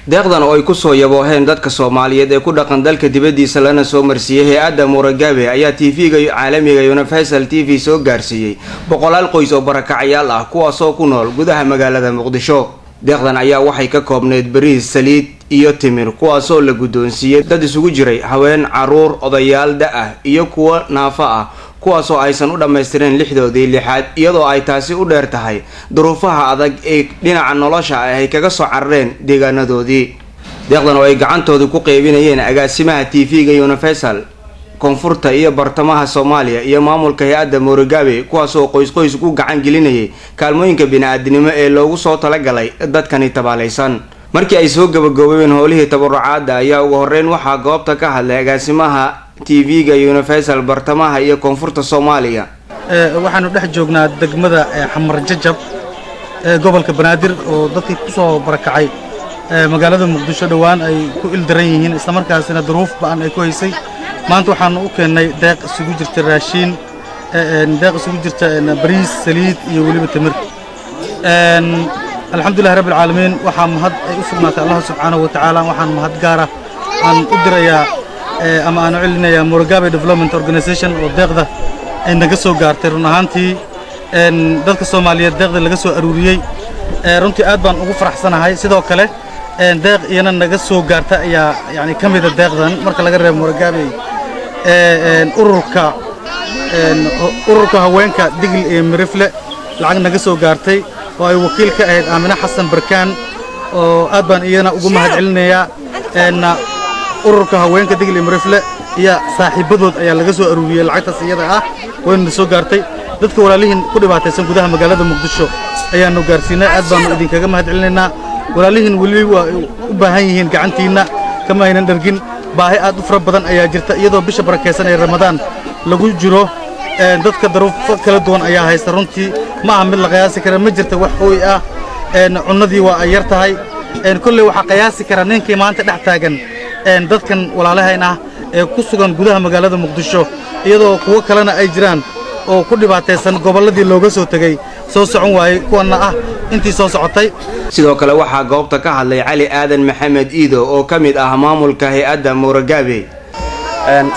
deeqdan oo ay ku soo yabooheen dadka Soomaaliyeed ee ku dhaqan dalka dibadiisa lana soo marsiiyay hay'adda Murugaabe ayaa TV-ga caalamiga Universal TV soo gaarsiiyay boqolaal qoys oo barakacayaal ah kuwaas oo ku nool gudaha magaalada Muqdisho. deeqdan ayaa waxay ka koobneyd bariis, saliid iyo timir kuwaas oo la guddoonsiiyay dad isugu jiray haween, caruur, odayaal da' ah iyo kuwa naafa ah kuwaas oo aysan u dhammaystireen lixdoodii lixaad iyadoo ay taasi u dheer tahay duruufaha adag ee dhinaca nolosha ay kaga soo carareen deegaanadoodii. deeqdan oo ay gacantooda ku qeybinayeen agaasimaha TV-ga Universal koonfurta iyo bartamaha Soomaaliya iyo maamulka hay'adda Murugaabe kuwaas oo qoys ku gacan gelinayay kaalmooyinka bini'aadanimo ee loogu soo talagalay dadkani tabaalaysan. markii ay soo gabagaboobeen howlihii tabarucaadda ayaa ugu horeyn waxaa goobta ka hadlay agaasimaha TV-ga Universal bartamaha iyo koonfurta Soomaaliya. waxaanu dhex joognaa degmada Xamar Jajab gobolka Banaadir oo dadkii ku soo barakacay magaalada Muqdisho dhawaan ay ku ildaran yihiin isla markaasina duruuf baan ay ku haysay. maanta waxaan u keenay deeq isugu jirta raashin deeq isugu jirta bariis, saliid iyo waliba timir. alxamdulillaah rabbil caalamiin waxaa mahad ay u sugnaatay Allah subhanahu wa ta'ala. waxaan mahad gaar ah aan u dirayaa ama aan u celinayaa Murugaabe Development Organization oo deeqda ay naga soo gaartay run ahaantii dadka Soomaaliyeed deeqda laga soo aruuriyay runtii aad baan ugu faraxsanahay. sidoo kale deeq iyana naga soo gaartay ayaa yani kamid ah deeqdan marka laga reebo Murugaabe ururka haweenka Digil iyo Mirifle lacag naga soo gaartay oo ay wakiil ka ahayd Aamina Xasan Barkaan oo aad baan iyana ugu mahad celinayaa. ururka haweenka Digil iyo Mirifle iyo saaxiibadood ayaa laga soo aruuriyay lacagtaas iyada ah wayna soo gaartay dadka walaalihiin ku dhibaataysan gudaha magaalada Muqdisho ayaanu gaarsiinay. aad baan idinkaga mahad celinaynaa. walaalihiin wali waa u baahan yihiin gacantiina kama aynan dhargin. baahi aad u fara badan ayaa jirta iyadoo bisha barakeysan ee Ramadaan lagu jiro. dadka daruufo kala duwan ayaa haysta runtii ma aha mid la qiyaasi kara. ma jirta wax hooy ah cunadii waa ay yar tahay. kulley waxa qiyaasi kara ninkii maanta dhex taagan dadkan walaalahayna ah ee ku sugan gudaha magaalada Muqdisho iyadoo kuwa kalena ay jiraan oo ku dhibaataysan gobolladii looga soo tagay soo socon waayay kuwana ah intii soo socotay. sidoo kale waxaa goobta ka hadlay Cali Aadan Maxamed Iido oo kamid ah maamulka hay'adda Murugaabe.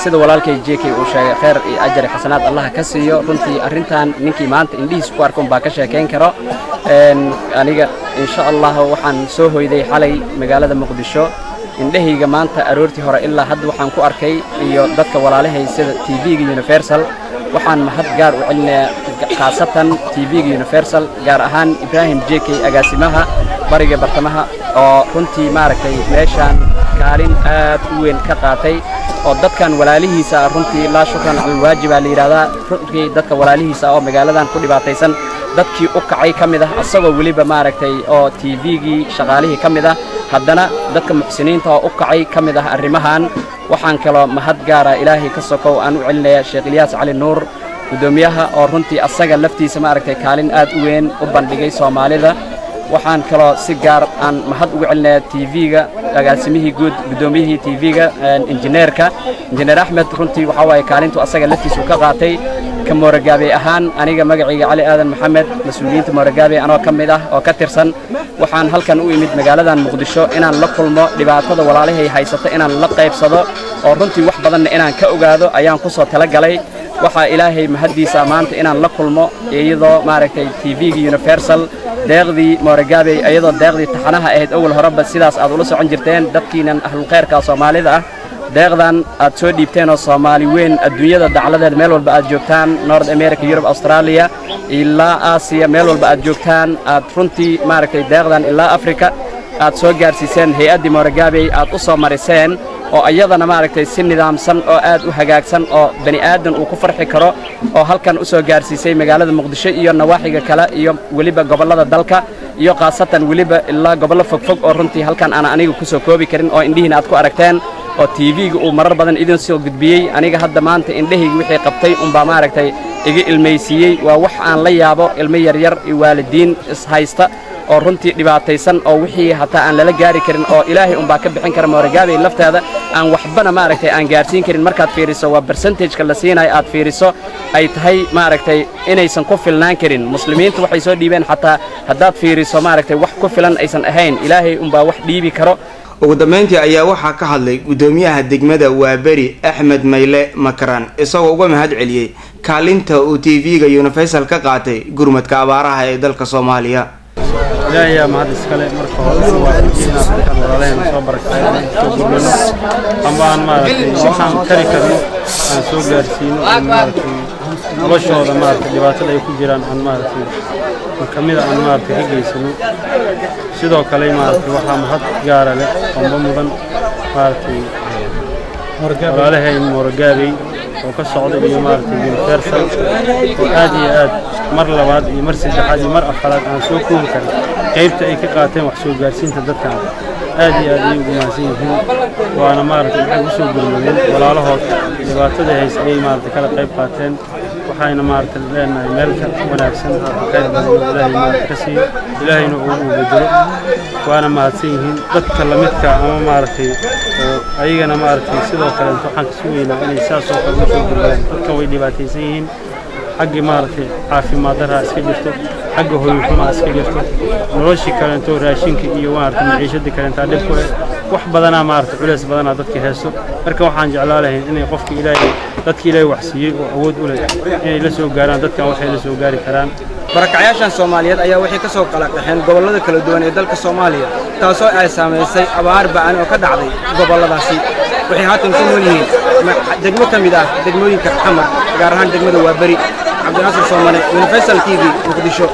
sida walaalkay JK uu sheegay khayr iyo ajri xasanaad Allah ka siiyo. runtii arintan ninkii maanta indhihiisa ku arkoon baa ka sheekeyn karo. aniga insha Allah waxaan soo hoyday xalay magaalada Muqdisho indhahayga maanta aroortii hore ilaa hadda waxaan ku arkay iyo dadka walaalahay sida TV-ga Universal waxaan mahad gaar u celinayaa khaasatan TV-ga Universal gaar ahaan Ibrahim JK agaasimaha bariga bartamaha oo runtii maaragtay meeshaan kaalin aad u weyn ka qaatay oo dadkan walaalihiisa runtii la shukran al waajiba la yiraahdaa. runtii dadka walaalihiisa oo magaaladan ku dhibaataysan dadkii u kacay kamid ah asagoo waliba maaragtay oo TV-gii shaqaalihii kamid ah haddana dadka muxsiniinta oo u kacay kamid ah arrimahan. waxaan kaloo mahad gaar ah Ilaahay ka sokow aan u celinayaa Sheekh Ilyas Cali Nuur gudoomiyaha oo runtii asaga laftiisa maaragtay kaalin aad u weyn u bandhigay Soomaalida. waxaan kaloo si gaar aan mahad ugu celinayaa TV-ga agaasimihii guud gudoomiyihii TV-ga injineerka injineer Axmed runtii waxa way kaalintu asaga laftiisa ka qaatay. ka Murugaabe ahaan aniga magacayga Cali Aadan Maxamed mas'uuliyiinta Murugaabe anoo kamid ah oo ka tirsan waxaan halkan u imid magaaladan Muqdisho inaan la kulmo dhibaatada walaalahay haysata inaan la qaybsado oo runtii wax badan inaan ka ogaado ayaan ku soo talagalay. waxaa Ilaahay mahadiisa maanta inaan la kulmo iyadoo maaragtay TV-ga Universal deeqdii Murugaabe iyadoo deeqdii taxanaha ahayd awal horeba sidaas aad ula socon jirteen dadkiinan ahlul khayrka Soomaalida ah. deeqdan aad soo dhiibteen oo Soomaali weyn adduunyada dacaladeed meel walba aad joogtaan North America, Europe, Australia ilaa Aasiya meel walba aad joogtaan aad runtii maaragtay deeqdan ilaa Afrika aad soo gaarsiiseen hay'adda Murugaabe aad u soo mariseen oo ayadana maaragtay si nidaamsan oo aad u hagaagsan oo bani aadan uu ku farxi karo oo halkan u soo gaarsiisay magaalada Muqdisho iyo nawaaxiga kale iyo waliba gobolada dalka iyo qaasatan waliba ilaa gobollo fogfog oo runtii halkan aan aniga ku soo koobi karin oo indhihiina aad ku aragteen oo TV-ga uu marar badan idin soo gudbiyay. aniga hadda maanta indhahayga wixii qabtay baa maaragtay iga ilmaysiiyay. waa wax aan la yaabo ilmo yaryar iyo waalidiin is haysta oo runtii dhibaataysan oo wixii hataa aan lala gaari karin oo Ilaahay baa ka bixin kara Murugaabe lafteeda aan waxbana maaragtay aan gaarsiin karin. markaad fiiriso waa percentage-ka la siinayo aad fiiriso ay tahay maaragtay inaysan ku filnaan karin. muslimiintu waxay soo dhiibeen hataa haddaad fiiriso maaragtay wax ku filan aysan ahayn. Ilaahay baa wax dhiibi karo ugu dambeyntii ayaa waxaa ka hadlay gudoomiyaha degmada Waaberi Axmed Mayle Makran isagoo uga mahad celiyay kaalinta uu TV-ga Universal ka qaatay gurmadka abaaraha ee dalka Soomaaliya. يا ما هذا السكالة مركز وجينا وراهم صبر كذا تقولون أما ما شخص كريكة عن سوق جالسين وش هذا ما دبعت له يكون جيران عن ما وكمل عن ما تيجي يسمو سيدا كلمة وحنا مهد جار له أمبمودن وراله مرجابي وكسر اليومات بالفرصة وهذه مر لبعض يمرسل هذه مرة خلاص عن سوق كل كذا قيبت أي كقاتين وحسوق جالسين تدتها هذه وماسين وأنا ما أعرف الحين وسوق بالمدينة ولا له لبعض هذه أي ما أعرف كلا قيب قاتين وحين ما أعرف لأن الملك ونفسنا كذا إلهي ما كسي إلهي نقول بدرو وأنا ما أتسيهم تكلمتك أما ما أعرف أي أنا ما أعرف سيدا كلام تحنك سوينا إني ساسو كوسوق بالمدينة كوي دبعتيسين حق مارتي عافي ما درها اسكجرتو حقه هو يكون اسكجرتو نروشي كلانتو راشينك iyo maarta maciishada kalanta dhibku wax badana maarta culeys badana dadka heeso marka waxaan jeclaalahay inay qofka Ilaahay dadka Ilaahay wax siiyay oo awood u leh inay la soo gaaraan dadka waxay la soo gaari karaan barakacayaashan Soomaaliyeed ayaa wixii ka soo kala qaxeen gobolada kala duwan ee dalka Soomaaliya taasoo ay saameysay abaar ba'an oo ka dhacday goboladaasi waxay haatan ku nool yihiin degmo kamid ah degmooyinka Xamar gaar ahaan degmada Waaberi عبد الناصر صومالي من فيصل TV مقدشو